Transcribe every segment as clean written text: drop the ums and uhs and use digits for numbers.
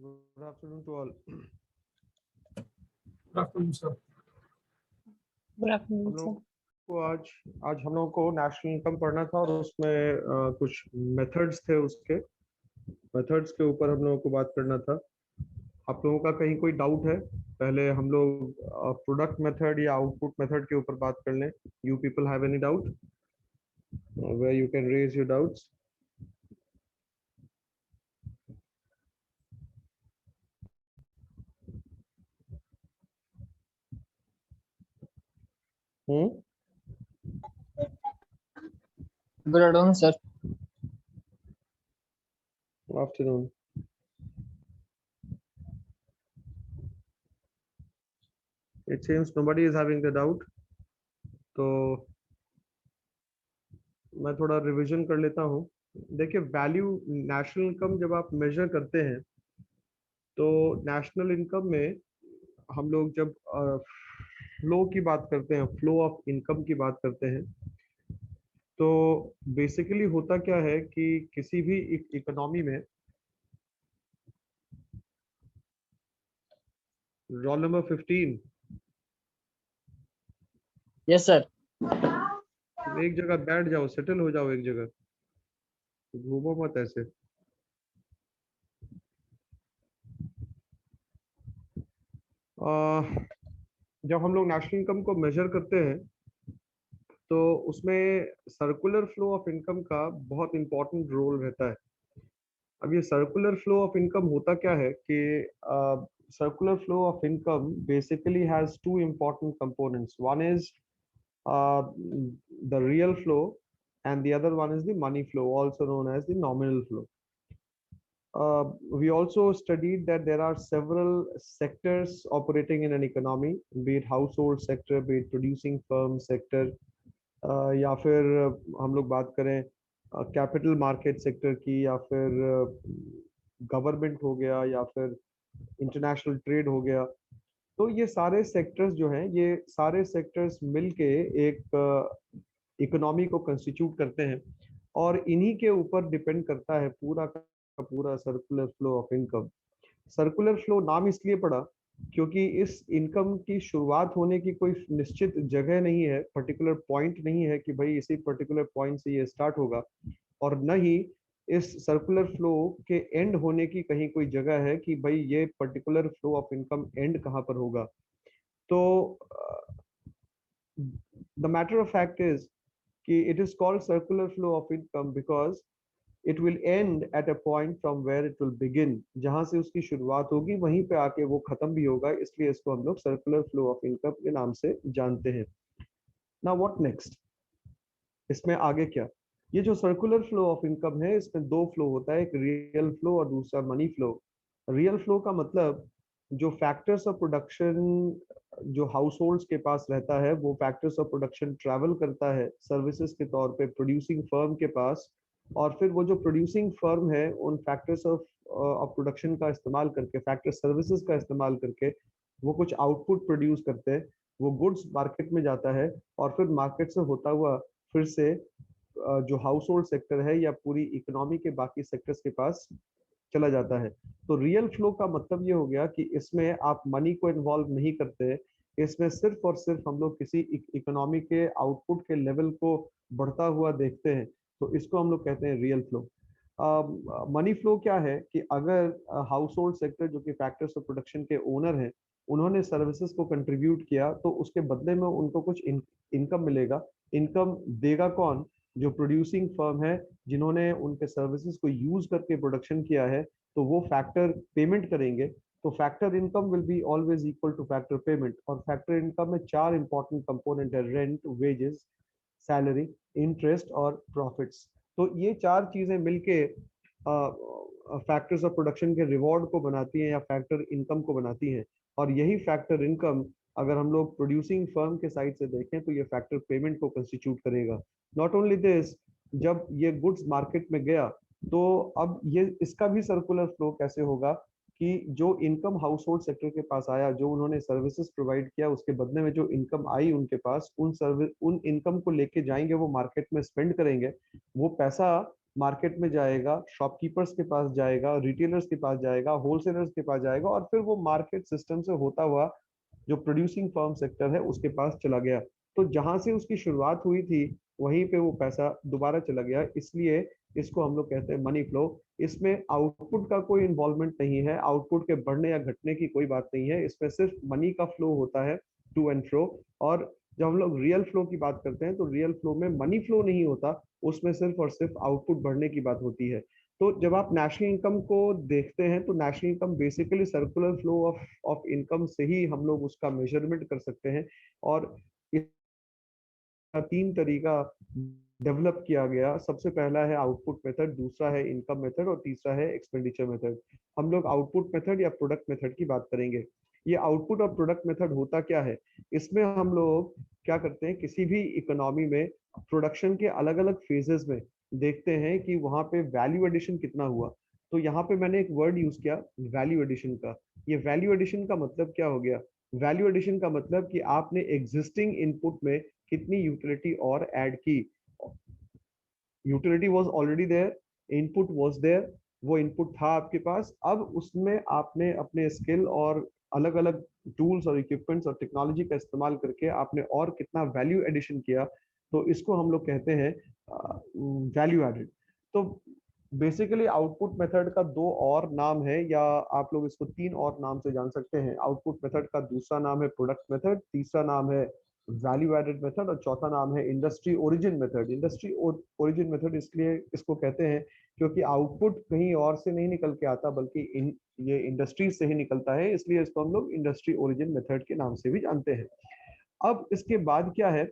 Good afternoon to all. Good afternoon, sir. Good afternoon हम sir. लोग को आज हम लोगों को नेशनल इनकम पढ़ना था और उसमें कुछ मेथड्स थे, उसके मेथड्स के ऊपर हम लोगों को बात करना था। आप लोगों का कहीं कोई डाउट है? पहले हम लोग प्रोडक्ट मेथड या आउटपुट मेथड के ऊपर बात कर लें। You people have any doubt where you can raise your doubts? Good afternoon, sir. Afternoon. It seems nobody is having the doubt. तो मैं थोड़ा रिवीजन कर लेता हूँ। देखिए, वैल्यू नेशनल इनकम जब आप मेजर करते हैं तो नेशनल इनकम में हम लोग जब फ्लो की बात करते हैं, फ्लो ऑफ इनकम की बात करते हैं, तो बेसिकली होता क्या है कि किसी भी इकोनॉमी में रोल नंबर 15 Yes, sir. एक जगह बैठ जाओ, सेटल हो जाओ एक जगह, घूमो मत ऐसे। जब हम लोग नेशनल इनकम को मेजर करते हैं तो उसमें सर्कुलर फ्लो ऑफ इनकम का बहुत इंपॉर्टेंट रोल रहता है। अब ये सर्कुलर फ्लो ऑफ इनकम होता क्या है कि circular flow of income basically has two important components. One is the real flow, and the other one is the money flow, also known as the nominal flow. We also studied that there are several sectors operating in an economy, be it household sector, be it producing firm sector, या फिर हम लोग बात करें capital market sector की, या फिर government हो गया, या फिर इंटरनेशनल ट्रेड हो गया। तो ये सारे सेक्टर्स जो हैं, ये सारे सेक्टर्स मिलके एक इकोनॉमी को कंस्टिट्यूट करते हैं और इन्हीं के ऊपर डिपेंड करता है पूरा का पूरा circular flow of income. Circular flow नाम इसलिए पड़ा क्योंकि इस इनकम की शुरुआत होने की कोई निश्चित जगह नहीं है, पर्टिकुलर पॉइंट नहीं है कि भाई इसी पर्टिकुलर पॉइंट से ये स्टार्ट होगा, और न ही इस सर्कुलर फ्लो के एंड होने की कहीं कोई जगह है कि भाई ये particular flow of income end कहाँ पर होगा। तो the matter of fact is कि it is called circular flow of income because it will end at a point from where it will begin. जहां से उसकी शुरुआत होगी वहीं पे आके वो खत्म भी होगा, इसलिए इसको हम लोग सर्कुलर फ्लो ऑफ इनकम के नाम से जानते हैं। नाउ व्हाट नेक्स्ट, इसमें आगे क्या? ये जो सर्कुलर फ्लो ऑफ इनकम है, इसमें दो फ्लो होता है, एक रियल फ्लो और दूसरा मनी फ्लो। रियल फ्लो का मतलब जो फैक्टर्स ऑफ प्रोडक्शन जो हाउस होल्ड्स के पास रहता है, वो फैक्टर्स ऑफ प्रोडक्शन ट्रैवल करता है सर्विसेज के तौर पे प्रोड्यूसिंग फर्म के पास, और फिर वो जो प्रोड्यूसिंग फर्म है उन फैक्टर्स ऑफ प्रोडक्शन का इस्तेमाल करके, फैक्टर सर्विसेज का इस्तेमाल करके वो कुछ आउटपुट प्रोड्यूस करते हैं, वो गुड्स मार्केट में जाता है और फिर मार्केट से होता हुआ फिर से जो हाउस होल्ड सेक्टर है या पूरी इकोनॉमी के बाकी सेक्टर्स के पास चला जाता है। तो रियल फ्लो का मतलब ये हो गया कि इसमें आप मनी को इन्वॉल्व नहीं करते, इसमें सिर्फ और सिर्फ हम लोग किसी इकोनॉमी के आउटपुट के लेवल को बढ़ता हुआ देखते हैं, तो इसको हम लोग कहते हैं रियल फ्लो। मनी फ्लो क्या है कि अगर हाउस होल्ड सेक्टर जो कि फैक्टर्स ऑफ प्रोडक्शन के ओनर हैं, उन्होंने सर्विसेज को कंट्रीब्यूट किया तो उसके बदले में उनको कुछ इनकम मिलेगा। इनकम देगा कौन? जो प्रोड्यूसिंग फर्म है, जिन्होंने उनके सर्विसेज को यूज करके प्रोडक्शन किया है, तो वो फैक्टर पेमेंट करेंगे। तो factor income will be always equal two factor payment. और फैक्टर इनकम में चार इंपॉर्टेंट कंपोनेंट है: रेंट, वेजेस, सैलरी, इंटरेस्ट और प्रॉफिट्स। तो ये चार चीजें मिलके फैक्टर्स ऑफ प्रोडक्शन के रिवॉर्ड को बनाती हैं या फैक्टर इनकम को बनाती हैं। और यही फैक्टर इनकम अगर हम लोग प्रोड्यूसिंग फर्म के साइड से देखें तो ये फैक्टर पेमेंट को कंस्टिट्यूट करेगा। नॉट ओनली दिस, जब ये गुड्स मार्केट में गया तो अब ये इसका भी सर्कुलर फ्लो कैसे होगा कि जो इनकम हाउस होल्ड सेक्टर के पास आया, जो उन्होंने सर्विसेज प्रोवाइड किया, उसके बदले में जो इनकम आई उनके पास, उन इनकम को लेके जाएंगे, वो मार्केट में स्पेंड करेंगे। वो पैसा मार्केट में जाएगा, शॉपकीपर्स के पास जाएगा, रिटेलर्स के पास जाएगा, होलसेलर्स के पास जाएगा, और फिर वो मार्केट सिस्टम से होता हुआ जो प्रोड्यूसिंग फर्म सेक्टर है उसके पास चला गया। तो जहां से उसकी शुरुआत हुई थी वहीं पे वो पैसा दोबारा चला गया, इसलिए इसको हम लोग कहते हैं मनी फ्लो। इसमें आउटपुट का कोई इन्वॉल्वमेंट नहीं है, आउटपुट के बढ़ने या घटने की कोई बात नहीं है, इसमें सिर्फ मनी का फ्लो होता है टू एंड फ्रो। और जब हम लोग रियल फ्लो की बात करते हैं तो रियल फ्लो में मनी फ्लो नहीं होता, उसमें सिर्फ और सिर्फ आउटपुट बढ़ने की बात होती है। तो जब आप नेशनल इनकम को देखते हैं तो national income basically circular flow of income से ही हम लोग उसका मेजरमेंट कर सकते हैं। और इसका तीन तरीका डेवलप किया गया। सबसे पहला है आउटपुट मेथड, दूसरा है इनकम मेथड, और तीसरा है एक्सपेंडिचर मेथड। हम लोग आउटपुट मेथड या प्रोडक्ट मेथड की बात करेंगे। ये आउटपुट और प्रोडक्ट मेथड होता क्या है? इसमें हम लोग क्या करते हैं, किसी भी इकोनॉमी में प्रोडक्शन के अलग अलग फेजेस में देखते हैं कि वहां पे वैल्यू एडिशन कितना हुआ। तो यहाँ पे मैंने एक वर्ड यूज किया वैल्यू एडिशन का। ये वैल्यू एडिशन का मतलब क्या हो गया? वैल्यू एडिशन का मतलब कि आपने एग्जिस्टिंग इनपुट में कितनी यूटिलिटी और ऐड की। Utility was already there, input was there, वो इनपुट था आपके पास, अब उसमें आपने अपने स्किल और अलग अलग टूल्स और इक्विपमेंट्स और टेक्नोलॉजी का इस्तेमाल करके आपने और कितना वैल्यू एडिशन किया। तो इसको हम लोग कहते हैं वैल्यू एडेड। तो बेसिकली आउटपुट मेथड का दो और नाम है, या आप लोग इसको तीन और नाम से जान सकते हैं। आउटपुट मेथड का दूसरा नाम है प्रोडक्ट मेथड, तीसरा नाम है वैल्यू एडेड मेथड, और चौथा नाम है industry origin method. Industry origin method इसलिए इसको कहते हैं क्योंकि आउटपुट कहीं और से नहीं निकल के आता, बल्कि ये इंडस्ट्री से ही निकलता है, इसलिए इसको हम लोग इंडस्ट्री ओरिजिन मेथड के नाम से भी जानते हैं। अब इसके बाद क्या है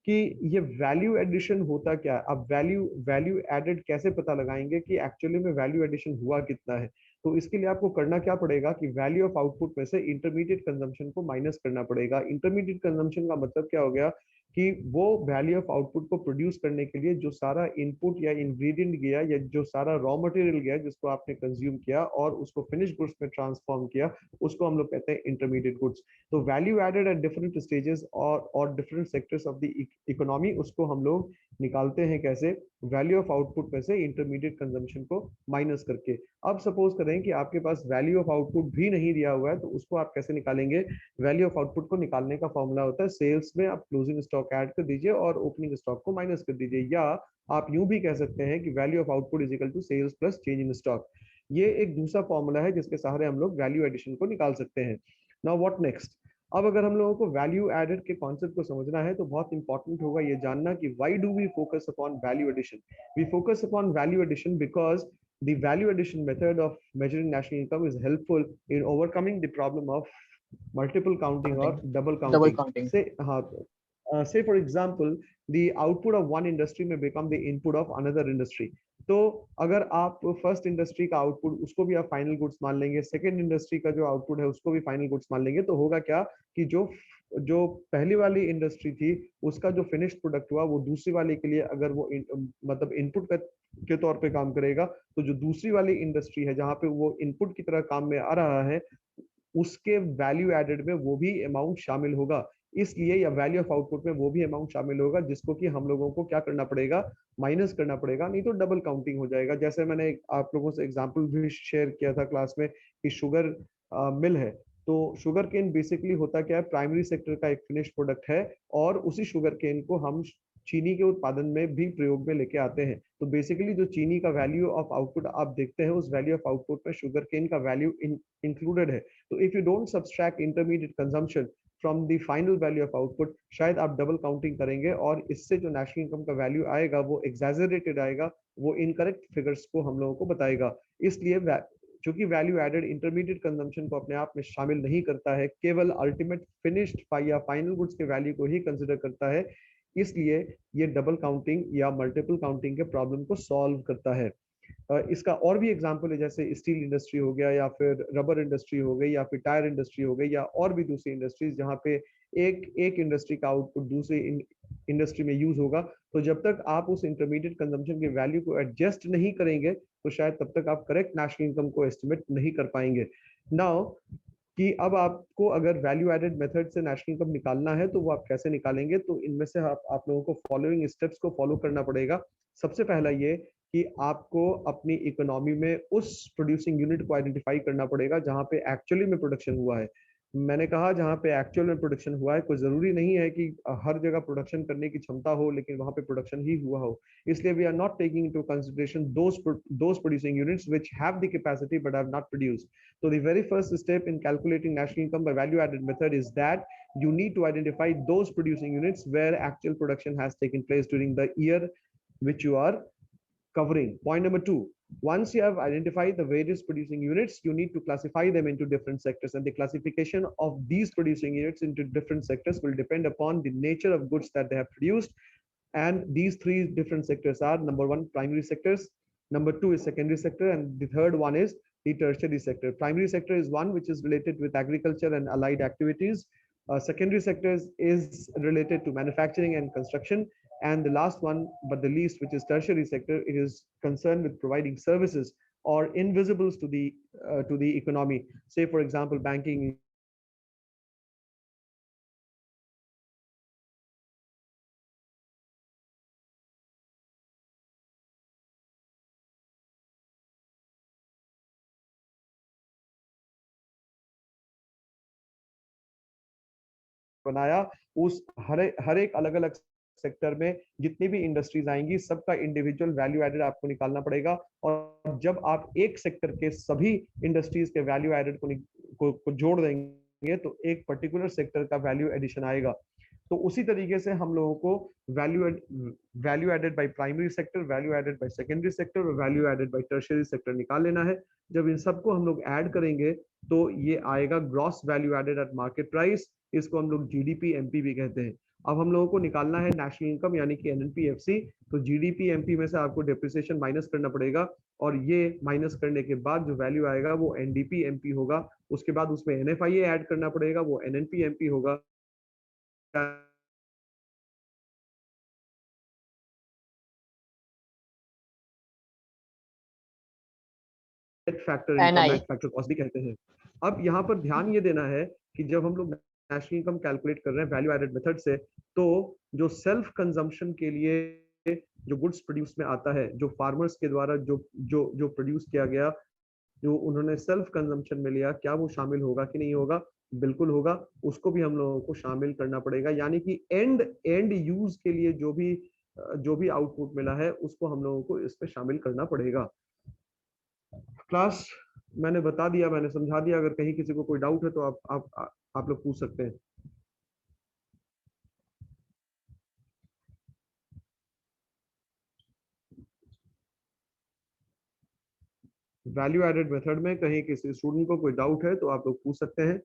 कि ये वैल्यू एडिशन होता क्या है? अब वैल्यू वैल्यू एडेड कैसे पता लगाएंगे कि एक्चुअली में वैल्यू एडिशन हुआ कितना है? तो इसके लिए आपको करना क्या पड़ेगा कि वैल्यू ऑफ आउटपुट में से इंटरमीडिएट कंजम्पशन को माइनस करना पड़ेगा। इंटरमीडिएट कंजम्पशन का मतलब क्या हो गया कि वो वैल्यू ऑफ आउटपुट को प्रोड्यूस करने के लिए जो सारा इनपुट या इंग्रेडिएंट गया, या जो सारा रॉ मटेरियल गया जिसको आपने कंज्यूम किया और उसको फिनिश गुड्स में ट्रांसफॉर्म किया, उसको हम लोग कहते हैं इंटरमीडिएट गुड्स। तो value added at different stages और different sectors of the economy, उसको हम लोग निकालते हैं कैसे? वैल्यू ऑफ आउटपुट में से इंटरमीडिएट कंजम्पशन को माइनस करके। अब सपोज करें कि आपके पास वैल्यू ऑफ आउटपुट भी नहीं दिया हुआ है, तो उसको आप कैसे निकालेंगे? वैल्यू ऑफ आउटपुट को निकालने का फॉर्मूला होता है सेल्स में आप क्लोजिंग स्टॉक ऐड कर दीजिए और ओपनिंग स्टॉक को माइनस कर दीजिए, या आप यूं भी कह सकते हैं कि value of output is equal to sales plus change in stock. ये एक दूसरा फॉर्मूला है जिसके सहारे हम लोग वैल्यू एडिशन को निकाल सकते हैं। Now what next? अब अगर हम लोगों को वैल्यू एडेड के कॉन्सेप्ट को समझना है तो बहुत इंपॉर्टेंट होगा ये जानना कि why do we focus upon value addition. We focus upon value addition because the value addition method of measuring national income is helpful in overcoming the problem of multiple counting or double Double counting. counting. Say for example, the output of one industry may become the input of another industry. तो अगर आप first industry का output उसको भी आप final goods मान लेंगे, second industry का जो आउटपुट है उसको भी फाइनल गुड्स मान लेंगे, तो होगा क्या कि जो जो पहली वाली इंडस्ट्री थी उसका जो फिनिश्ड प्रोडक्ट हुआ वो दूसरी वाली के लिए अगर वो मतलब इनपुट के तौर पे काम करेगा, तो जो दूसरी वाली इंडस्ट्री है जहाँ पे वो इनपुट की तरह काम में आ रहा है उसके वैल्यू एडेड में वो भी अमाउंट शामिल होगा। इसलिए या वैल्यू ऑफ आउटपुट में वो भी अमाउंट शामिल होगा जिसको कि हम लोगों को क्या करना पड़ेगा? माइनस करना पड़ेगा, नहीं तो डबल काउंटिंग हो जाएगा। जैसे मैंने आप लोगों से एग्जांपल भी शेयर किया था क्लास में कि शुगर मिल है, तो शुगर केन बेसिकली होता क्या है? प्राइमरी सेक्टर का एक फिनिश प्रोडक्ट है, और उसी शुगर केन को हम चीनी के उत्पादन में भी प्रयोग में लेके आते हैं। तो बेसिकली जो चीनी का वैल्यू ऑफ आउटपुट आप देखते हैं उस वैल्यू ऑफ आउटपुट में शुगर केन का वैल्यू इंक्लूडेड है। तो if you don't subtract intermediate consumption from the final value of output, शायद आप डबल काउंटिंग करेंगे और इससे जो नेशनल इनकम का वैल्यू आएगा वो एग्जैजरेटेड आएगा, वो इनकरेक्ट फिगर्स को हम लोगों को बताएगा। इसलिए चूंकि वैल्यू एडेड इंटरमीडिएट कंजम्पशन को अपने आप में शामिल नहीं करता है, केवल अल्टीमेट फिनिश्ड या फाइनल गुड्स के वैल्यू को ही कंसिडर करता है, इसलिए ये डबल काउंटिंग या मल्टीपल काउंटिंग के प्रॉब्लम को सॉल्व करता है। इसका और भी एग्जांपल है, जैसे स्टील इंडस्ट्री हो गया, या फिर रबर इंडस्ट्री हो गई, या फिर टायर इंडस्ट्री हो गई, या और भी दूसरी इंडस्ट्रीज जहाँ पे एक इंडस्ट्री का आउटपुट दूसरी इंडस्ट्री में यूज होगा। तो जब तक आप उस इंटरमीडिएट कंजम्पशन के वैल्यू को एडजस्ट नहीं करेंगे तो शायद तब तक आप करेक्ट नेशनल इनकम को एस्टिमेट नहीं कर पाएंगे। नाउ कि अब आपको अगर वैल्यू एडेड मेथड से नेशनल इनकम निकालना है तो वो आप कैसे निकालेंगे? तो इनमें से आप लोगों को फॉलोइंग स्टेप्स को फॉलो करना पड़ेगा। सबसे पहला ये कि आपको अपनी इकोनॉमी में उस प्रोड्यूसिंग यूनिट को आइडेंटिफाई करना पड़ेगा जहां पे एक्चुअली में प्रोडक्शन हुआ है। मैंने कहा जहां पे एक्चुअल में प्रोडक्शन हुआ है, कोई जरूरी नहीं है कि हर जगह प्रोडक्शन करने की क्षमता हो, लेकिन वहां पे प्रोडक्शन ही हुआ हो। इसलिए we are not taking into consideration those producing units which have the capacity but have not produced. So the very first step in calculating national income by value added method is that you need to identify those producing units where actual production has taken place during the year which you are covering. Point number two, once you have identified the various producing units, you need to classify them into different sectors, and the classification of these producing units into different sectors will depend upon the nature of goods that they have produced. And these three different sectors are: number one, primary sectors; number two is secondary sector; and the third one is the tertiary sector. Primary sector is one which is related with agriculture and allied activities. Secondary sectors is related to manufacturing and construction. And the last one, but the least, which is tertiary sector, it is concerned with providing services or invisibles to the economy. Say, for example, banking, बनाया। उस हर एक अलग अलग sector में जितनी भी industries आएंगी, सबका इंडिविजुअल वैल्यू एडेड आपको निकालना पड़ेगा। और जब आप एक सेक्टर के सभी इंडस्ट्रीज के वैल्यू एडेड को जोड़ देंगे तो एक पर्टिकुलर सेक्टर का वैल्यू एडिशन आएगा। तो उसी तरीके से हम लोगों को value added by primary sector, value added by secondary sector और value added by tertiary sector निकाल लेना है। जब इन सबको हम लोग ऐड करेंगे तो ये आएगा gross value added at market price. इसको हम लोग जीडीपी एमपी भी कहते हैं। अब हम लोगों को निकालना है नेशनल इनकम यानी कि एनएनपीएफसी। तो जीडीपी एमपी में से आपको डेप्रिसिएशन माइनस करना पड़ेगा, और ये माइनस करने के बाद जो वैल्यू आएगा वो एनडीपी एमपी होगा। उसके बाद उसमें एनएफआईए ऐड करना पड़ेगा, वो एनएनपी एमपी होगा। Factor income, NI। Net factor cost भी कहते हैं। अब यहाँ पर ध्यान ये देना है कि जब हम लोग नेशनल इनकम कैलकुलेट कर रहे हैं वैल्यू एडेड मेथड से, तो जो सेल्फ कंजम्पशन के लिए जो गुड्स प्रोड्यूस में आता है, जो फार्मर्स के द्वारा जो जो जो प्रोड्यूस किया गया, जो उन्होंने सेल्फ कंजम्पशन में लिया, क्या वो शामिल होगा कि नहीं होगा? बिल्कुल होगा। उसको भी हम लोगों को शामिल करना पड़ेगा, यानी कि एंड यूज के लिए जो भी आउटपुट मिला है उसको हम लोगों को इसमें शामिल करना पड़ेगा। क्लास मैंने बता दिया, मैंने समझा दिया। अगर कहीं किसी को कोई डाउट है तो आप लोग पूछ सकते हैं। वैल्यू एडेड मेथड में कहीं किसी स्टूडेंट को कोई डाउट है तो आप लोग पूछ सकते हैं।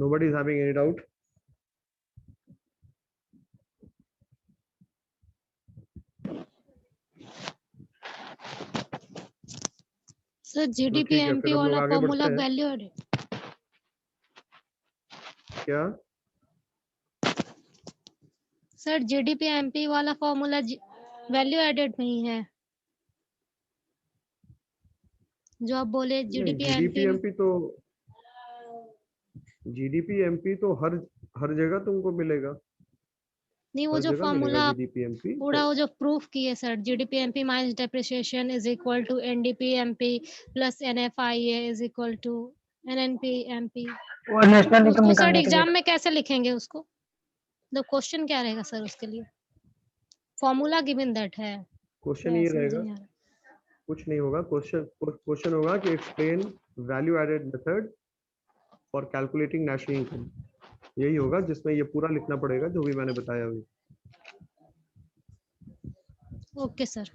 Nobody is having any doubt? Sir तो जीडीपी ठीक है, एमपी फिर हम लोग वाला आगे फॉर्मूला बढ़ते हैं। Value added. क्या सर जीडीपी एमपी वाला फॉर्मूला वैल्यू एडेड नहीं है जो आप बोले। नहीं, जीडीपी जीडीपी एमपी एमपी तो हर जगह तुमको मिलेगा, नहीं, वो हर जो जगह मिलेगा फॉर्मूला जीडीपी एमपी। पूरा वो जो प्रूफ किए sir, GDP MP minus depreciation is equal to NDP MP plus NFIA is equal to NNP MP. वो नेशनल इनकम उसको सर निकालने के लिए एग्जाम में कैसे लिखेंगे उसको? द क्वेश्चन क्या रहेगा सर उसके लिए? फॉर्मूला गिवन दैट है, क्वेश्चन ये समझ रहेगा, नहीं आ रहा। कुछ नहीं होगा। क्वेश्चन होगा कि explain value added method for calculating national income. यही होगा, जिसमें ये पूरा लिखना पड़ेगा जो भी मैंने बताया अभी। Okay sir.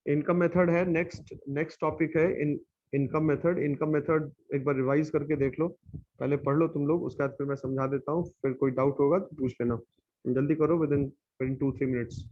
इनकम मेथड है नेक्स्ट टॉपिक है। इनकम मेथड एक बार रिवाइज करके देख लो, पहले पढ़ लो तुम लोग, उसके बाद फिर मैं समझा देता हूँ। फिर कोई डाउट होगा तो पूछ लेना, जल्दी करो, with in 2-3 minutes.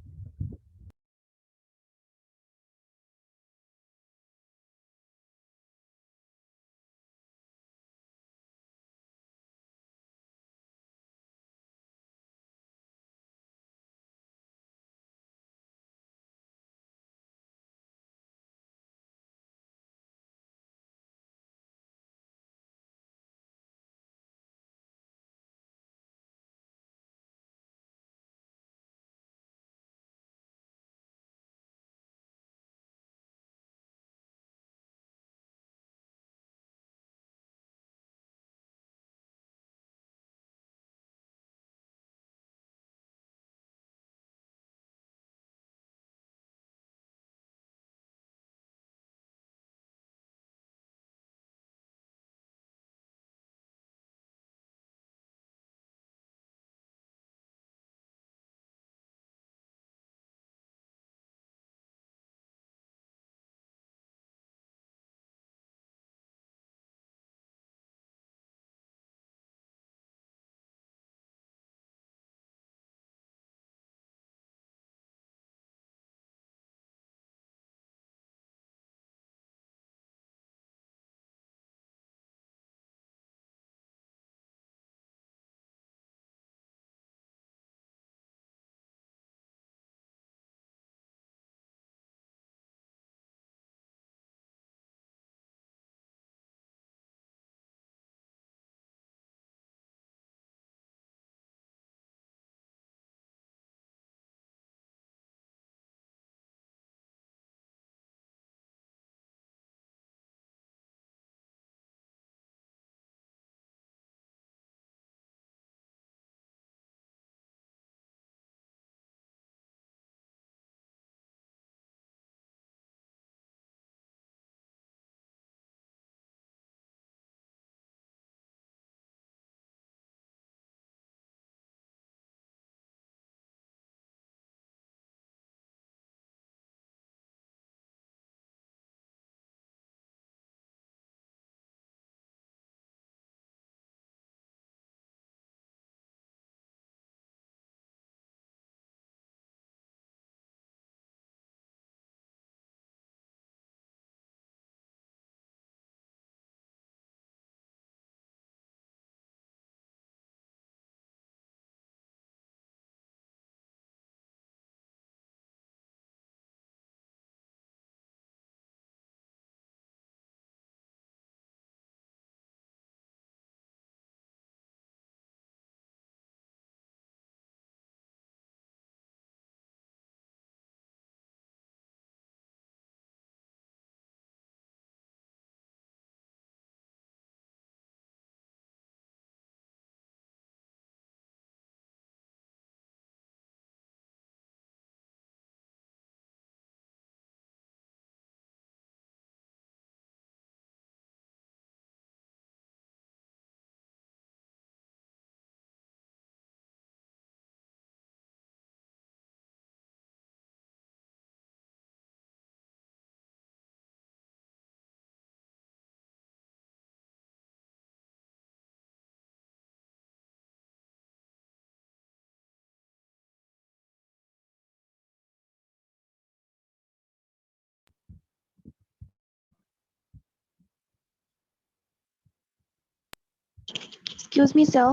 Excuse me, sir.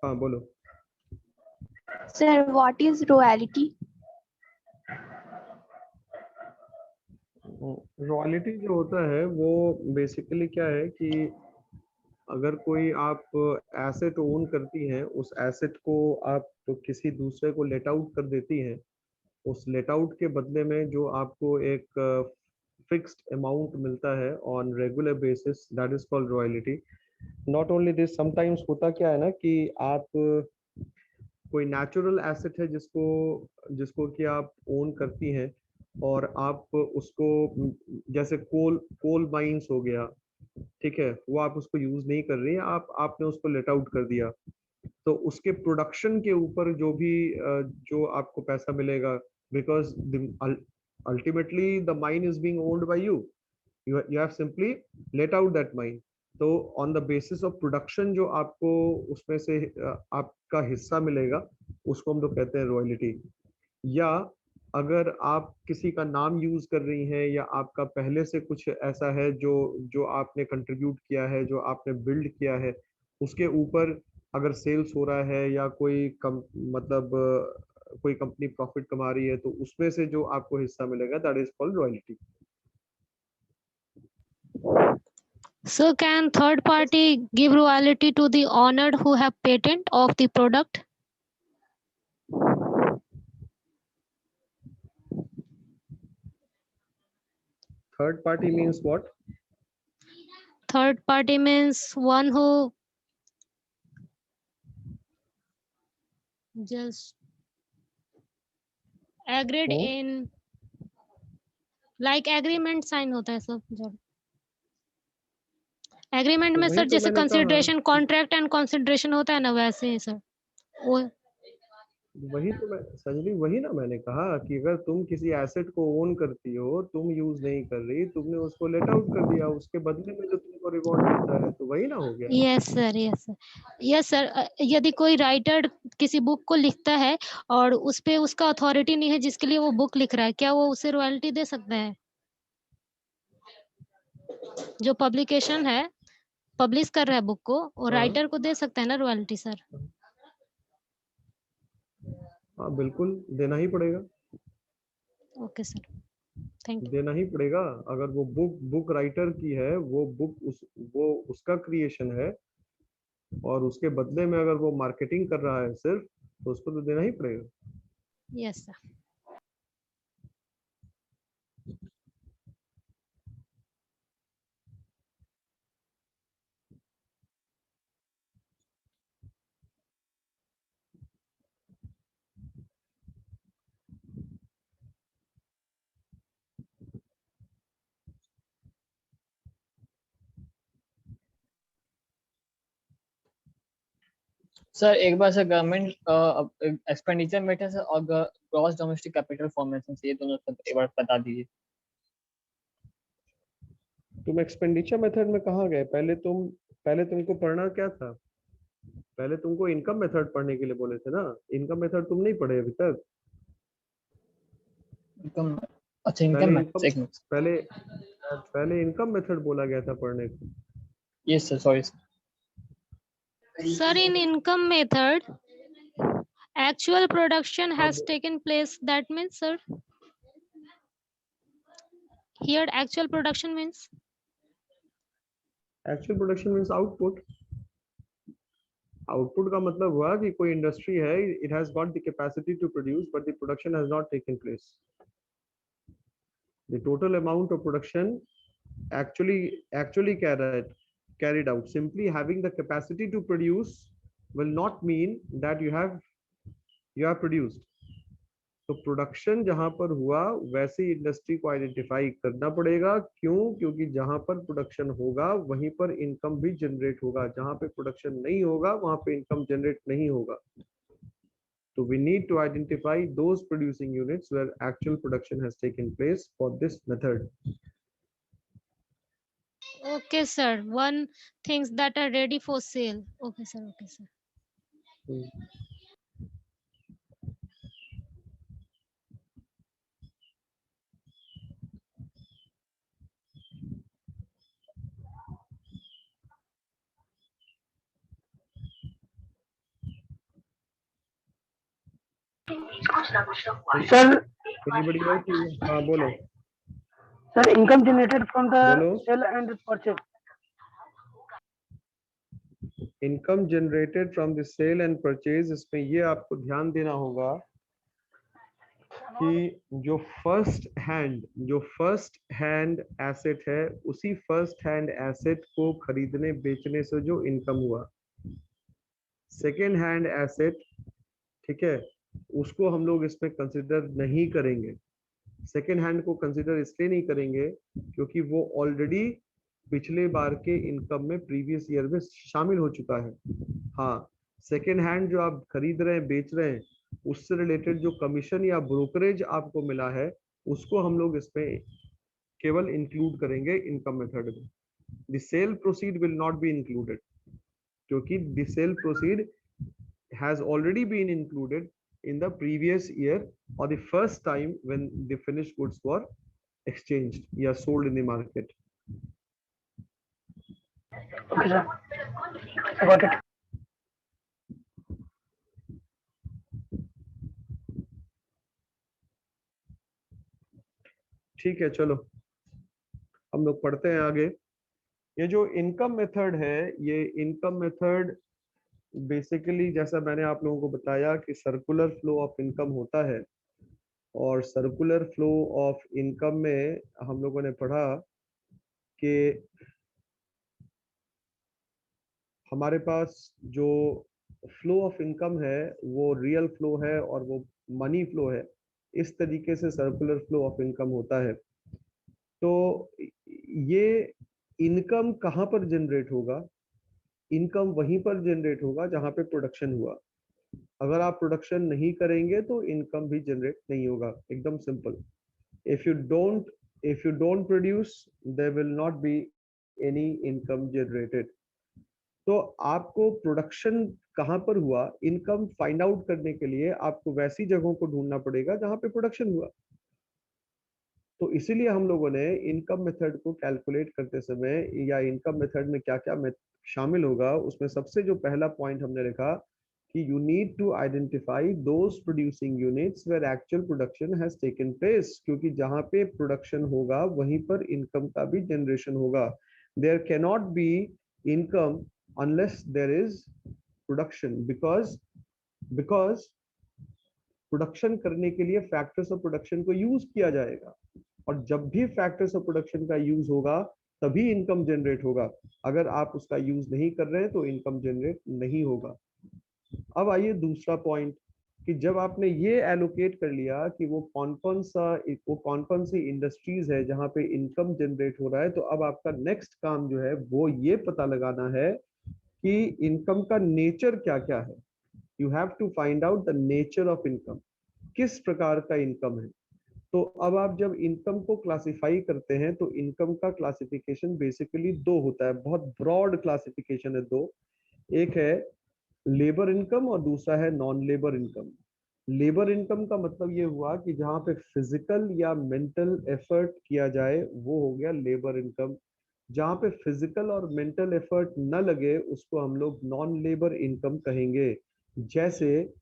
हाँ बोलो। Sir, what is royalty? Royalty जो होता है वो बेसिकली क्या है कि अगर कोई आप एसेट ओन करती हैं, उस एसेट को आप तो किसी दूसरे को लेट आउट कर देती हैं, उस लेट आउट के बदले में जो आपको एक फिक्स्ड अमाउंट मिलता है on regular basis, that is called royalty. Not only this, sometimes होता क्या है ना कि आप कोई नेचुरल एसेट है जिसको जिसको कि आप ओन करती हैं और आप उसको जैसे कोल कोल माइंस हो गया, ठीक है, वो आप उसको यूज नहीं कर रही है, आपने उसको लेट आउट कर दिया, तो उसके प्रोडक्शन के ऊपर जो भी जो आपको पैसा मिलेगा, because ultimately the mine is being owned by you, you have simply let out that mine, तो on the basis of production जो आपको उसमें से आपका हिस्सा मिलेगा, उसको हम लोग कहते हैं रॉयल्टी। या अगर आप किसी का नाम यूज कर रही हैं या आपका पहले से कुछ ऐसा है जो जो आपने कंट्रीब्यूट किया है, जो आपने बिल्ड किया है, उसके ऊपर अगर सेल्स हो रहा है या कोई मतलब कोई कंपनी प्रॉफिट कमा रही है, तो उसमें से जो आपको हिस्सा मिलेगा, that is called royalty. So can third party give royalty to the owner who have patent of the product? Third party means what? Third party means one who just agreed Hmm? in, like agreement sign होता है सब जब agreement तो में वही sir तो जैसे मैंने कहा, कंसिडरेशन कॉन्ट्रैक्ट एंड कंसिडरेशन होता है ना, वैसे ही सर वो वही तो मैं संजनी, वही ना मैंने कहा कि अगर तुम किसी एसेट को ओन करती हो, तुम यूज नहीं कर रही, तुमने उसको लेट आउट कर दिया, उसके बदले में जो तुमको रिवॉर्ड मिलता है, तो वही ना हो गया। Yes sir, yes sir, yes sir. यदि कोई राइटर किसी बुक को लिखता है और उस पे उसका अथॉरिटी नहीं है जिसके लिए वो बुक लिख रहा है, क्या वो उसे रॉयल्टी दे सकता है? जो पब्लिकेशन है, पब्लिश कर रहा है बुक को, और हाँ राइटर को दे सकता है ना रॉयल्टी सर? हाँ, बिल्कुल देना ही पड़ेगा, ओके सर, थैंक यू। देना ही पड़ेगा। अगर वो बुक राइटर की है, वो बुक वो उसका क्रिएशन है, और उसके बदले में अगर वो मार्केटिंग कर रहा है सिर्फ, तो उसको तो देना ही पड़ेगा। Yes sir. सर एक बार sir government expenditure method sir और ग्रॉस डोमेस्टिक कैपिटल फॉर्मेशन से ये दोनों सब एक बार बता दीजिए। तुम एक्सपेंडिचर मेथड में कहाँ गए? पहले तुमको पढ़ना क्या था? पहले तुमको इनकम मेथड पढ़ने के लिए बोले थे ना, इनकम मेथड तुम नहीं पढ़े अभी तक। इनकम, अच्छा इनकम पहले मैथ्स, इनकम एक मिनट। पहले पहले इनकम मेथड बोला गया था पढ़ने को। Yes sir, sorry sir. Sir, in income method, actual production हाँ, has taken place. That means, sir, here actual production means actual production means output. Output का मतलब हुआ कि कोई इंडस्ट्री है, it has got the capacity to produce, but the production has not taken place. The total amount of production actually carried out. Simply having the capacity to produce will not mean that you have produced. तो production जहां पर हुआ, वैसे industry को identify करना पड़ेगा। क्यों? क्योंकि जहां पर प्रोडक्शन होगा वहीं पर इनकम भी जनरेट होगा, जहां पे प्रोडक्शन नहीं होगा वहां पे इनकम जनरेट नहीं होगा। तो we need to identify those producing units where actual production has taken place for this method. okay, sir. One things that are ready for sale. Okay, sir. Okay, sir. Sir, Anybody else? हाँ बोलो sir, income generated from the बोलो। sale and purchase. Income generated from the sale and purchase, इसमें ये आपको ध्यान देना होगा कि जो फर्स्ट हैंड एसेट है, उसी फर्स्ट हैंड एसेट को खरीदने बेचने से जो इनकम हुआ, सेकेंड हैंड एसेट, ठीक है, उसको हम लोग इसमें कंसिडर नहीं करेंगे। सेकेंड हैंड को कंसिडर इसलिए नहीं करेंगे क्योंकि वो ऑलरेडी पिछले बार के इनकम में प्रीवियस ईयर में शामिल हो चुका है। हाँ, सेकेंड हैंड जो आप खरीद रहे हैं, बेच रहे हैं, उससे रिलेटेड जो कमीशन या ब्रोकरेज आपको मिला है, उसको हम लोग इसमें केवल इंक्लूड करेंगे इनकम मेथड में। The sale proceed will not be included, क्योंकि the sale proceed has already been included in the previous year or the first time when the finished goods were exchanged या sold in the market. Okay, sir. I got it. ठीक है, चलो हम लोग पढ़ते हैं आगे। ये जो इनकम मेथड है, ये इनकम मेथड बेसिकली जैसा मैंने आप लोगों को बताया कि सर्कुलर फ्लो ऑफ इनकम होता है, और सर्कुलर फ्लो ऑफ इनकम में हम लोगों ने पढ़ा कि हमारे पास जो फ्लो ऑफ इनकम है वो रियल फ्लो है और वो मनी फ्लो है। इस तरीके से सर्कुलर फ्लो ऑफ इनकम होता है। तो ये इनकम कहाँ पर जनरेट होगा? इनकम वहीं पर जनरेट होगा जहाँ पे प्रोडक्शन हुआ। अगर आप प्रोडक्शन नहीं करेंगे तो इनकम भी जनरेट नहीं होगा, एकदम simple. If you don't produce their will not be any income generated. तो आपको प्रोडक्शन कहाँ पर हुआ, इनकम फाइंड आउट करने के लिए आपको वैसी जगहों को ढूंढना पड़ेगा जहाँ पे प्रोडक्शन हुआ। तो इसीलिए हम लोगों ने इनकम मेथड को कैलकुलेट करते समय या इनकम मेथड में क्या क्या शामिल होगा, उसमें सबसे जो पहला पॉइंट हमने लिखा कि you need to identify those producing units where actual production has taken place, क्योंकि जहाँ पे प्रोडक्शन होगा वहीं पर इनकम का भी जनरेशन होगा। There can not be income unless there is production, because production करने के लिए फैक्टर्स ऑफ प्रोडक्शन को यूज किया जाएगा, और जब भी फैक्टर्स ऑफ प्रोडक्शन का यूज होगा तभी इनकम जनरेट होगा। अगर आप उसका यूज नहीं कर रहे हैं तो इनकम जनरेट नहीं होगा। अब आइए दूसरा पॉइंट कि जब आपने ये एलोकेट कर लिया कि वो कौन कौन सी इंडस्ट्रीज है जहां पे इनकम जनरेट हो रहा है, तो अब आपका नेक्स्ट काम जो है वो ये पता लगाना है कि इनकम का नेचर क्या क्या है। You have to find out the nature of income, किस प्रकार का इनकम है। तो अब आप जब इनकम को क्लासिफाई करते हैं तो इनकम का क्लासिफिकेशन बेसिकली दो होता है, बहुत ब्रॉड क्लासिफिकेशन है दो। एक है लेबर इनकम और दूसरा है non labour income. Labour income का मतलब ये हुआ कि जहाँ पे फिजिकल या मेंटल एफर्ट किया जाए वो हो गया लेबर इनकम। जहाँ पे फिजिकल और मेंटल एफर्ट न लगे उसको हम लोग नॉन लेबर इनकम कहेंगे। जैसे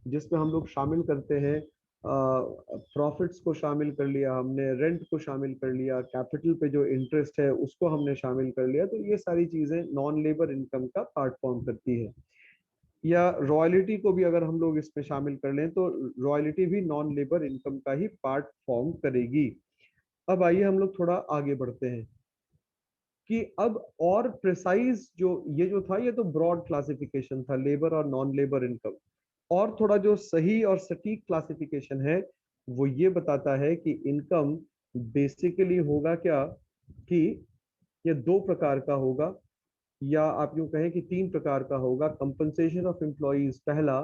जिसमें हम लोग शामिल करते हैं प्रॉफिट्स को शामिल कर लिया हमने, रेंट को शामिल कर लिया, कैपिटल पे जो इंटरेस्ट है उसको हमने शामिल कर लिया, तो ये सारी चीजें नॉन लेबर इनकम का पार्ट फॉर्म करती है। या रॉयल्टी को भी अगर हम लोग इसमें शामिल कर लें तो रॉयल्टी भी नॉन लेबर इनकम का ही पार्ट फॉर्म करेगी। अब आइए हम लोग थोड़ा आगे बढ़ते हैं कि अब और प्रिसाइज जो था ये तो ब्रॉड क्लासिफिकेशन था लेबर और नॉन लेबर इनकम, और थोड़ा जो सही और सटीक क्लासिफिकेशन है वो ये बताता है कि इनकम बेसिकली होगा क्या कि ये दो प्रकार का होगा, या आप यूं कहें कि तीन प्रकार का होगा। कंपनसेशन ऑफ एम्प्लॉइज पहला,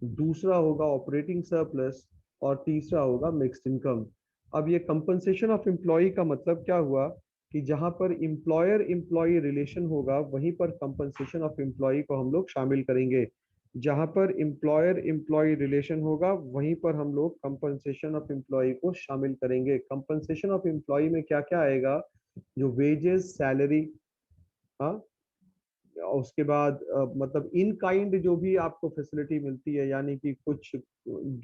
दूसरा होगा ऑपरेटिंग सरप्लस, और तीसरा होगा मिक्स्ड इनकम। अब ये कंपनसेशन ऑफ एम्प्लॉय का मतलब क्या हुआ कि जहां पर एम्प्लॉयर एम्प्लॉय रिलेशन होगा वहीं पर कंपनसेशन ऑफ एम्प्लॉय को हम लोग शामिल करेंगे। जहां पर एम्प्लॉयर एम्प्लॉय रिलेशन होगा वहीं पर हम लोग कंपनसेशन ऑफ एम्प्लॉय को शामिल करेंगे। कंपनसेशन ऑफ एम्प्लॉय में क्या क्या आएगा? जो वेजेस, सैलरी, हाँ, उसके बाद मतलब इन काइंड जो भी आपको फैसिलिटी मिलती है, यानी कि कुछ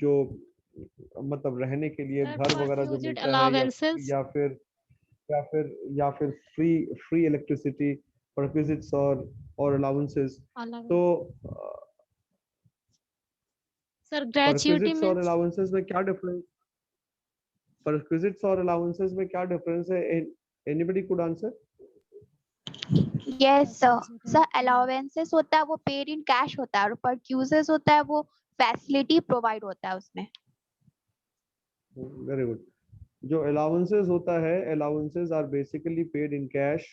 जो मतलब रहने के लिए Sir, घर वगैरह जो perquisite मिलता है, allowances. या फिर या फिर या फिर फ्री इलेक्ट्रिसिटी, परक्विजिट्स और अलाउंसेस। Allowance. तो Sir, gratuity परक्विजिट्स और means. अलाउंसेस में क्या डिफरेंस, परक्विजिट्स और अलाउंसेस में क्या डिफरेंस है? Anybody could answer? Yes sir. Sir allowances होता है वो पेड इन कैश होता है, और परक्यूजेस होता है वो फैसिलिटी प्रोवाइड होता है उसमें। Very good. जो अलाउंसेस होता है, allowances are basically paid in cash,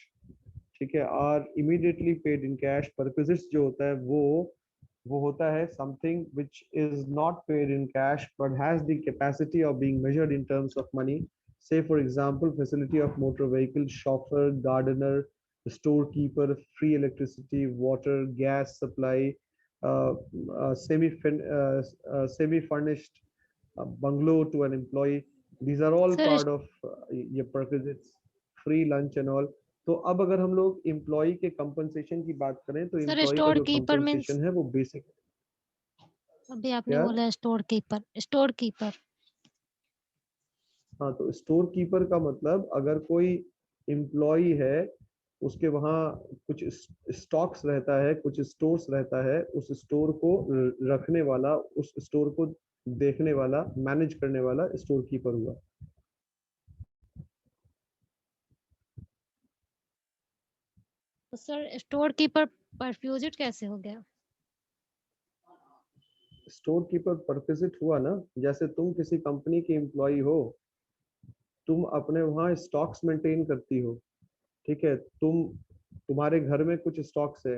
ठीक है, are immediately paid in cash. Perquisites जो होता है वो होता है something which is not paid in cash but has the capacity of being measured in terms of money. Say for example, facility of motor vehicle, chauffeur, gardener, storekeeper, free electricity, water, gas supply, semi-furnished bungalow to an employee. These are all Sir, part of ये perquisites, free lunch and all. तो अब अगर हम लोग employ के compensation की बात करें तो Sir, एम्प्लॉय का जो storekeeper means. कंपनसेशन है वो बेसिक अभी आपने क्या? बोला स्टोर कीपर। हाँ, तो स्टोर कीपर का मतलब अगर कोई एम्प्लॉय है, उसके वहाँ कुछ स्टॉक्स रहता है, कुछ स्टोर्स रहता है, उस स्टोर को रखने वाला, उस स्टोर को देखने वाला, मैनेज करने वाला स्टोर कीपर हुआ। तो सर स्टोर कीपर परफ्यूजिट कैसे हो गया? स्टोर कीपर परक्विजिट हुआ ना, जैसे तुम किसी कंपनी के एम्प्लॉय हो, तुम अपने वहाँ स्टॉक्स मेंटेन करती हो, ठीक है, तुम्हारे घर में कुछ स्टॉक्स है,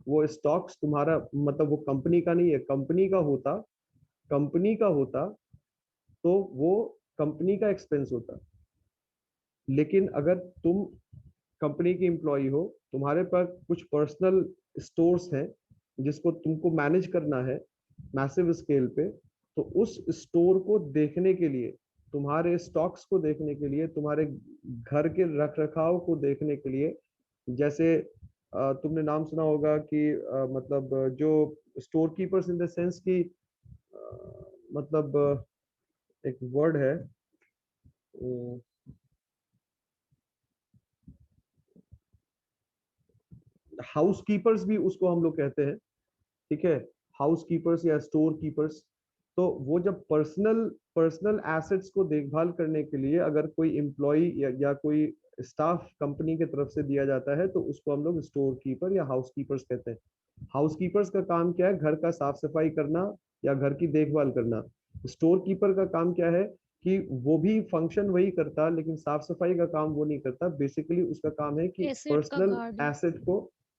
वो स्टॉक्स तुम्हारा मतलब वो कंपनी का नहीं है, कंपनी का होता तो वो कंपनी का एक्सपेंस होता। लेकिन अगर तुम कंपनी की एम्प्लॉय हो, तुम्हारे पास कुछ पर्सनल स्टोर्स हैं जिसको तुमको मैनेज करना है मैसिव स्केल पे, तो उस स्टोर को देखने के लिए, तुम्हारे स्टॉक्स को देखने के लिए, तुम्हारे घर के रख रखाव को देखने के लिए, जैसे तुमने नाम सुना होगा कि मतलब जो store keepers in the sense की मतलब एक वर्ड है, हाउस कीपर्स भी उसको हम लोग कहते हैं, ठीक है, हाउस कीपर्स या स्टोर कीपर्स। तो वो जब पर्सनल एसेट्स को देखभाल करने के लिए अगर कोई एम्प्लॉय या कोई स्टाफ कंपनी की तरफ से दिया जाता है तो उसको हम लोग स्टोर कीपर या हाउस कीपर्स कहते हैं। हाउस कीपर्स का काम क्या है? घर का साफ सफाई करना या घर की देखभाल करना। स्टोर कीपर का काम क्या है कि वो भी फंक्शन वही करता, लेकिन साफ सफाई का काम वो नहीं करता। बेसिकली उसका काम है कि एसेट का गार्ड।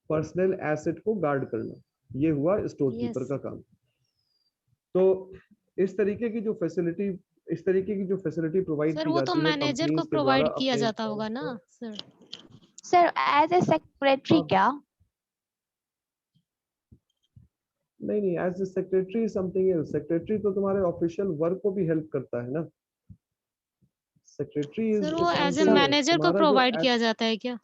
पर्सनल एसेट को गार्ड करना। ये हुआ स्टोर कीपर यस का काम। तो इस तरीके की जो फैसिलिटी प्रोवाइड सर, की वो तो जाती है मैनेजर को कंपनीज के द्वारा प्रोवाइड किया अपने जाता होगा employees ना को। Sir? Sir as a secretary हाँ, क्या? नहीं, as a secretary something else. Secretary तो तुम्हारे ऑफिशियल वर्क को भी हेल्प करता है ना। सेक्रेटरी सर, इज वो as a something else, manager को तुम्हारा जो प्रोवाइड किया जाता है क्या?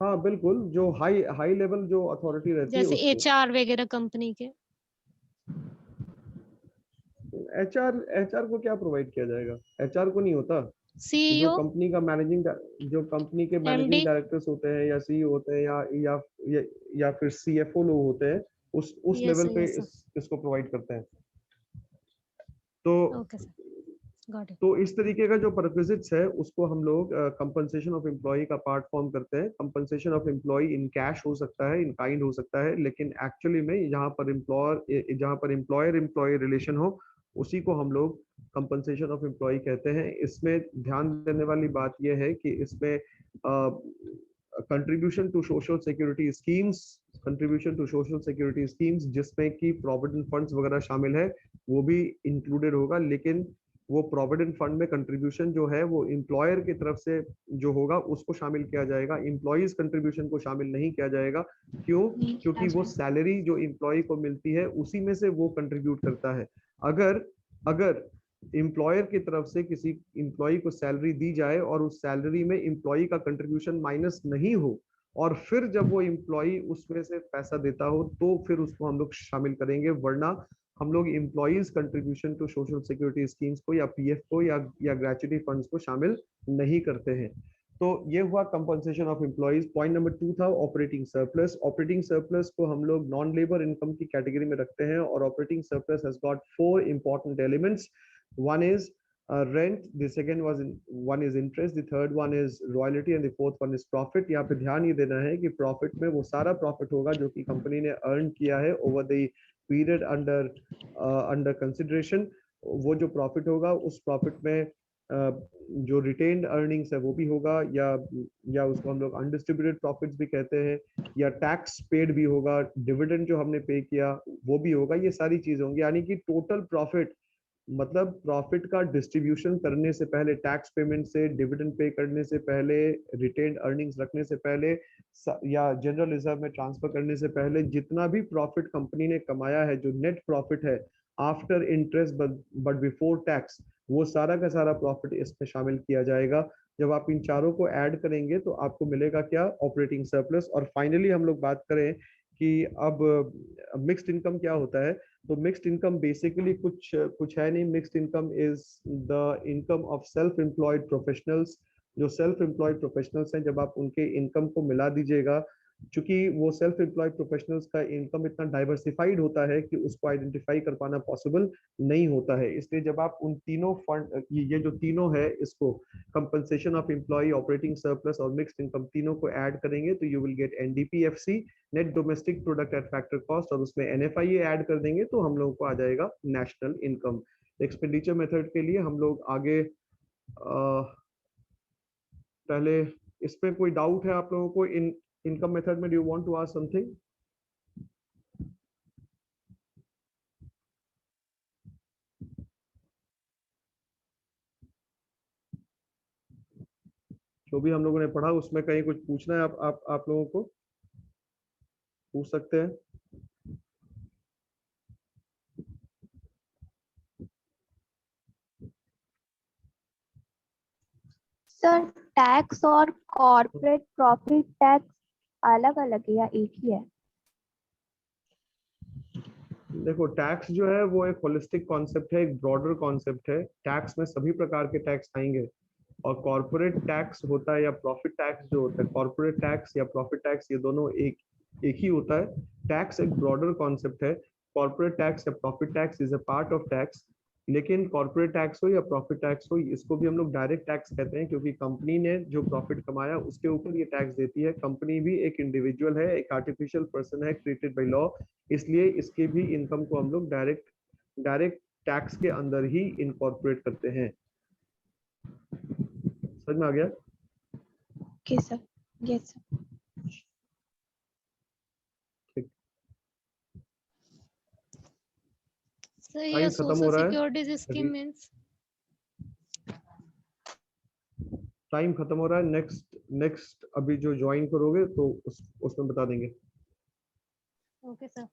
हाँ बिल्कुल, जो हाई हाई लेवल जो अथॉरिटी रहती है जैसे उसको। एचआर वगैरह कंपनी के। एचआर को क्या प्रोवाइड किया जाएगा? एचआर को नहीं होता। जो सीईओ, कंपनी का मैनेजिंग जो कंपनी के मैनेजिंग एमडी। डायरेक्टर्स होते हैं या सीईओ होते हैं या या फिर सीएफओ लोग होते हैं, उस यस लेवल सर, पे यस सर। इसको प्रोवाइड करते हैं। तो ओके सर, गॉट इट। तो इस तरीके का जो परक्विजिट्स है उसको हम लोग कंपनसेशन ऑफ एम्प्लॉय का पार्ट फॉर्म करते हैं। Compensation of employ in cash हो सकता है, इन काइंड हो सकता है, लेकिन एक्चुअली में जहाँ पर एम्प्लॉयर एम्प्लॉय रिलेशन हो उसी को हम लोग कंपनसेशन ऑफ एम्प्लॉय कहते हैं। इसमें ध्यान देने वाली बात यह है कि इसमें contribution to social security schemes जिसमें कि प्रोविडेंट फंड्स वगैरह शामिल है वो भी इंक्लूडेड होगा। लेकिन वो प्रोविडेंट फंड में कंट्रीब्यूशन जो है वो एम्प्लॉयर की तरफ से जो होगा उसको शामिल किया जाएगा, एम्प्लॉइज कंट्रीब्यूशन को शामिल नहीं किया जाएगा। क्यों? क्योंकि वो सैलरी जो एम्प्लॉय को मिलती है उसी में से वो कंट्रीब्यूट करता है। अगर एम्प्लॉयर की तरफ से किसी एम्प्लॉय को सैलरी दी जाए और उस सैलरी में एम्प्लॉय का कंट्रीब्यूशन माइनस नहीं हो और फिर जब वो एम्प्लॉय उसमें से पैसा देता हो तो फिर उसको हम लोग शामिल करेंगे, वरना हम लोग employees contribution to social security schemes को या पीएफ को या ग्रेचुइटी फंड्स को शामिल नहीं करते हैं। तो ये हुआ compensation of employees. Point number 2 था ऑपरेटिंग सरप्लस। ऑपरेटिंग सरप्लस को हम लोग नॉन लेबर इनकम की कैटेगरी में रखते हैं और operating surplus has got 4 important elements. One is rent, the second one is interest, the third one is royalty and the fourth one is profit। यहाँ पे ध्यान ये देना है कि प्रॉफिट में वो सारा प्रॉफिट होगा जो कि कंपनी ने अर्न किया है over the period under consideration. वो जो प्रॉफिट होगा उस प्रॉफिट में जो रिटेन्ड अर्निंग्स है वो भी होगा, या उसको हम लोग अनडिस्ट्रीब्यूटेड प्रॉफिट्स भी कहते हैं, या टैक्स पेड भी होगा, डिविडेंड जो हमने पे किया वो भी होगा। ये सारी चीजें होंगी, यानी कि टोटल प्रॉफिट मतलब प्रॉफिट का डिस्ट्रीब्यूशन करने से पहले, टैक्स पेमेंट से, डिविडेंड पे करने से पहले, रिटेन्ड अर्निंग्स रखने से पहले या जनरल रिजर्व में ट्रांसफर करने से पहले, जितना भी प्रॉफिट कंपनी ने कमाया है, जो नेट प्रॉफिट है after interest but before tax, वो सारा का सारा प्रॉफिट इसमें शामिल किया जाएगा। जब आप इन चारों को ऐड करेंगे तो आपको मिलेगा क्या? Operating surplus. और फाइनली हम लोग बात करें कि अब मिक्स्ड इनकम क्या होता है, तो मिक्स्ड इनकम बेसिकली कुछ है नहीं। Mixed income is the income of self employed professionals. जो सेल्फ एम्प्लॉयड प्रोफेशनल्स हैं, जब आप उनके इनकम को मिला दीजिएगा, चूंकि वो सेल्फ एम्प्लॉयड प्रोफेशनल्स का इनकम इतना डाइवर्सिफाइड होता है कि उसको आइडेंटिफाई कर पाना पॉसिबल नहीं होता है, इसलिए जब आप उन तीनों फंड, ये जो तीनों है, इसको compensation of employ, operating surplus और मिक्स्ड इनकम, तीनों को ऐड करेंगे तो you will get NDPFC, net domestic product at factor cost, और उसमें एनएफआईए ऐड कर देंगे तो हम लोगों को आ जाएगा नेशनल इनकम। एक्सपेंडिचर मेथड के लिए हम लोग आगे पहले इस पे कोई डाउट है आप लोगों को? इनकम मेथड में do you want to ask something? जो भी हम लोगों ने पढ़ा उसमें कहीं कुछ पूछना है आप लोगों को पूछ सकते हैं। सर टैक्स और कॉर्पोरेट प्रॉफिट टैक्स अलग अलग है या एक ही है? देखो, टैक्स जो है वो एक होलिस्टिक कॉन्सेप्ट है, एक ब्रॉडर कॉन्सेप्ट है। टैक्स में सभी प्रकार के टैक्स आएंगे, और कॉर्पोरेट टैक्स होता है या प्रॉफिट टैक्स जो होता है, कॉर्पोरेट टैक्स या प्रॉफिट टैक्स, ये दोनों एक ही होता है। टैक्स एक ब्रॉडर कॉन्सेप्ट है। कॉर्पोरेट टैक्स या profit tax is a part of tax, लेकिन कॉर्पोरेट टैक्स हो या प्रॉफिट टैक्स हो, इसको भी हम लोग डायरेक्ट टैक्स कहते हैं, क्योंकि कंपनी ने जो प्रॉफिट कमाया उसके ऊपर ये टैक्स देती है। कंपनी भी एक इंडिविजुअल है, एक आर्टिफिशियल पर्सन है क्रिएटेड बाय लॉ, इसलिए इसके भी इनकम को हम लोग डायरेक्ट टैक्स के अंदर ही इनकॉर्पोरेट करते हैं। समझ में आ गया? Okay sir, yes sir. Sir ये टाइम खत्म हो सोशल रहा है सिक्योरिटी स्कीम अभी। मींस टाइम खत्म हो रहा है। नेक्स्ट अभी जो ज्वाइन करोगे तो उसमें बता देंगे। Okay sir.